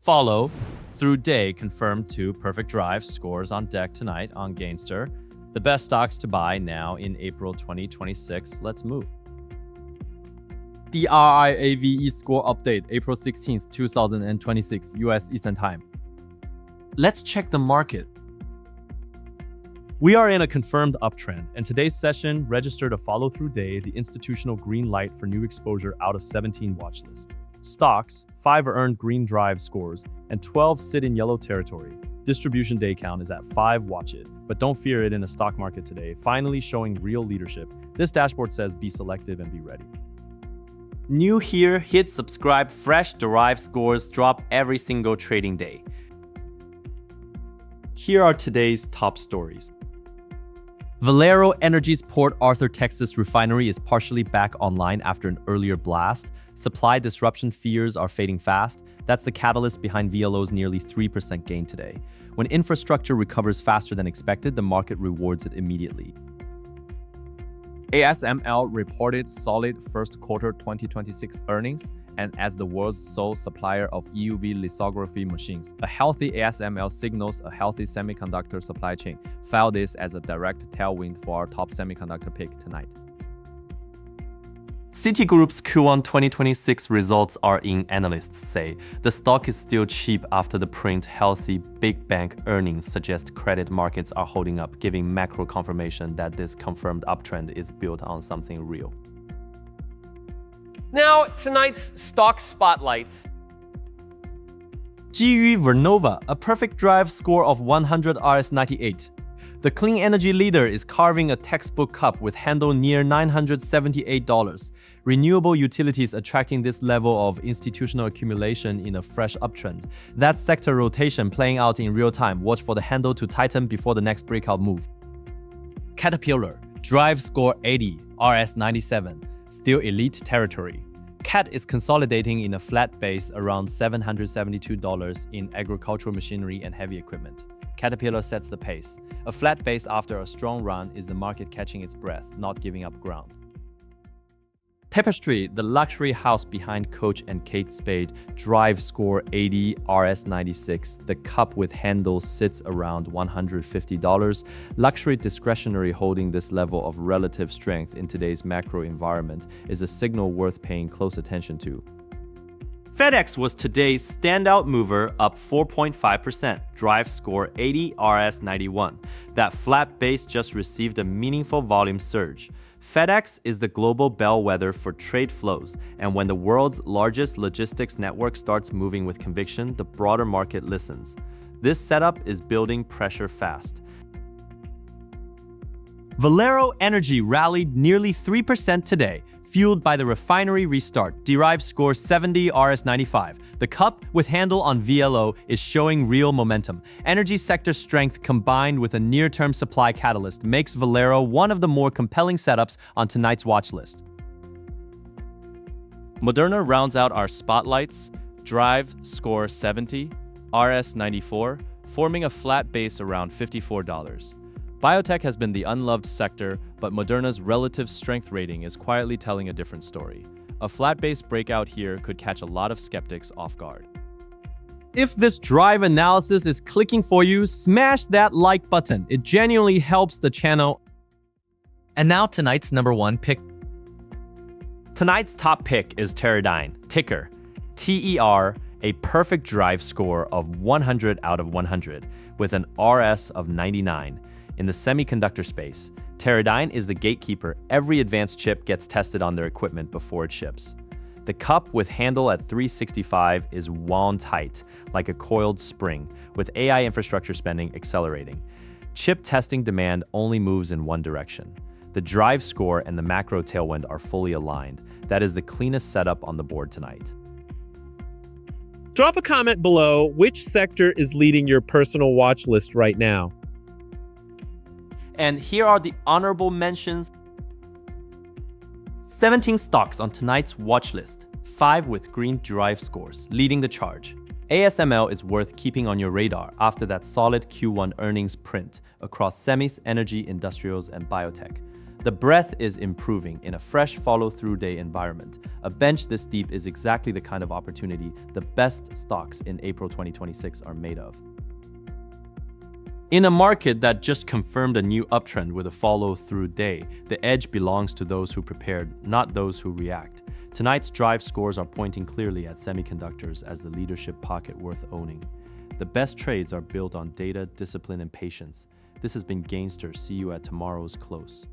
Follow through day confirmed 2 perfect drive scores on deck tonight on Gainster. The best stocks to buy now in April 2026. Let's move. DRIAVE score update, April 16th, 2026, US Eastern Time. Let's check the market. We are in a confirmed uptrend, and today's session registered a follow-through day, the institutional green light for new exposure out of 17 watch list. Stocks, 5 earned green drive scores, and 12 sit in yellow territory. Distribution day count is at 5, watch it. But don't fear it in a stock market today, finally showing real leadership. This dashboard says be selective and be ready. New here, hit subscribe. Fresh derived scores drop every single trading day. Here are today's top stories. Valero Energy's Port Arthur, Texas refinery is partially back online after an earlier blast. Supply disruption fears are fading fast. That's the catalyst behind VLO's nearly 3% gain today. When infrastructure recovers faster than expected, the market rewards it immediately. ASML reported solid first quarter 2026 earnings, and as the world's sole supplier of EUV lithography machines, a healthy ASML signals a healthy semiconductor supply chain. File this as a direct tailwind for our top semiconductor pick tonight. Citigroup's Q1 2026 results are in, analysts say. The stock is still cheap after the print. Healthy big bank earnings suggest credit markets are holding up, giving macro confirmation that this confirmed uptrend is built on something real. Now, tonight's stock spotlights. GE Vernova, a perfect drive score of 100 RS98. The clean energy leader is carving a textbook cup with handle near $978. Renewable utilities attracting this level of institutional accumulation in a fresh uptrend. That's sector rotation playing out in real time. Watch for the handle to tighten before the next breakout move. Caterpillar, drive score 80, RS97, still elite territory. CAT is consolidating in a flat base around $772 in agricultural machinery and heavy equipment. Caterpillar sets the pace. A flat base after a strong run is the market catching its breath, not giving up ground. Tapestry, the luxury house behind Coach and Kate Spade, drive score 80, RS96. The cup with handle sits around $150. Luxury discretionary holding this level of relative strength in today's macro environment is a signal worth paying close attention to. FedEx was today's standout mover, up 4.5%, drive score 80, RS91. That flat base just received a meaningful volume surge. FedEx is the global bellwether for trade flows, and when the world's largest logistics network starts moving with conviction, the broader market listens. This setup is building pressure fast. Valero Energy rallied nearly 3% today, fueled by the refinery restart. Derived score 70, RS95. The cup with handle on VLO is showing real momentum. Energy sector strength combined with a near-term supply catalyst makes Valero one of the more compelling setups on tonight's watch list. Moderna rounds out our spotlights. Drive score 70, RS94, forming a flat base around $54. Biotech has been the unloved sector, but Moderna's relative strength rating is quietly telling a different story. A flat-based breakout here could catch a lot of skeptics off guard. If this drive analysis is clicking for you, smash that like button. It genuinely helps the channel. And now tonight's number 1 pick. Tonight's top pick is Teradyne, ticker TER, a perfect drive score of 100 out of 100, with an RS of 99. In the semiconductor space, Teradyne is the gatekeeper. Every advanced chip gets tested on their equipment before it ships. The cup with handle at 365 is wound tight, like a coiled spring, with AI infrastructure spending accelerating. Chip testing demand only moves in one direction. The drive score and the macro tailwind are fully aligned. That is the cleanest setup on the board tonight. Drop a comment below which sector is leading your personal watch list right now. And here are the honorable mentions. 17 stocks on tonight's watch list, 5 with green drive scores, leading the charge. ASML is worth keeping on your radar after that solid Q1 earnings print across semis, energy, industrials, and biotech. The breadth is improving in a fresh follow-through day environment. A bench this deep is exactly the kind of opportunity the best stocks in April 2026 are made of. In a market that just confirmed a new uptrend with a follow-through day, the edge belongs to those who prepared, not those who react. Tonight's drive scores are pointing clearly at semiconductors as the leadership pocket worth owning. The best trades are built on data, discipline, and patience. This has been Gainster. See you at tomorrow's close.